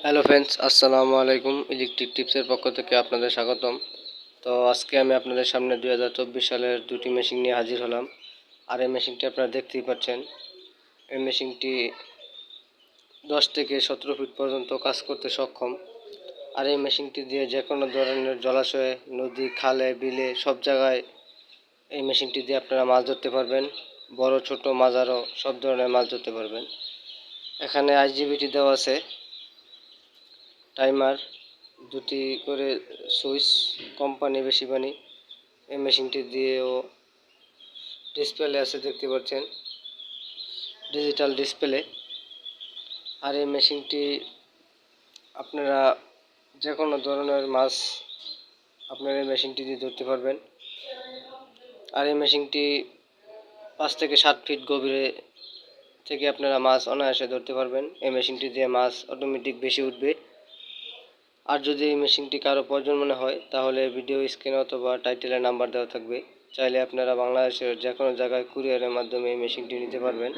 Hello friends, আসসালামু আলাইকুম। Electric টিপসের পক্ষ থেকে আপনাদের স্বাগতম। তো আজকে আমি আপনাদের সামনে 2024 সালের দুটি মেশিন নিয়ে হাজির হলাম। আর এই মেশিনটি আপনারা দেখতেই পাচ্ছেন। এই মেশিনটি 10 থেকে 17 ফিট পর্যন্ত কাজ করতে সক্ষম। আর এই মেশিনটি দিয়ে যে কোনো ধরনের জলাশয়ে, নদী, খালে, বিলে সব জায়গায় এই মেশিনটি দিয়ে আপনারা মাছ ধরতে পারবেন। বড়, ছোট, মাঝারো সব ধরনের মাছ ধরতে পারবেন। এখানে আইজিবিটি দেওয়া আছে, টাইমার, দুটি করে সুইচ, কোম্পানি বেশি পানি। এই মেশিনটি দিয়েও ডিসপ্লে আছে, দেখতে পাচ্ছেন, ডিজিটাল ডিসপ্লে। আর এই মেশিনটি আপনারা যে কোনো ধরনের মাছ আপনারা এই মেশিনটি দিয়ে ধরতে পারবেন। আর এই মেশিনটি 5 থেকে 7 ফিট গভীরে থেকে আপনারা মাছ অনায়াসে ধরতে পারবেন। এই মেশিনটি দিয়ে মাছ অটোমেটিক বেশি উঠবে। আর যদি এই মেশিনটি কারো প্রয়োজন মনে হয় তাহলে ভিডিও স্ক্রিনে অথবা টাইটেলে নাম্বার দেওয়া থাকবে, চাইলে আপনারা বাংলাদেশের যে কোনো জায়গায় কুরিয়ারের মাধ্যমে এই মেশিনটি নিতে পারবেন।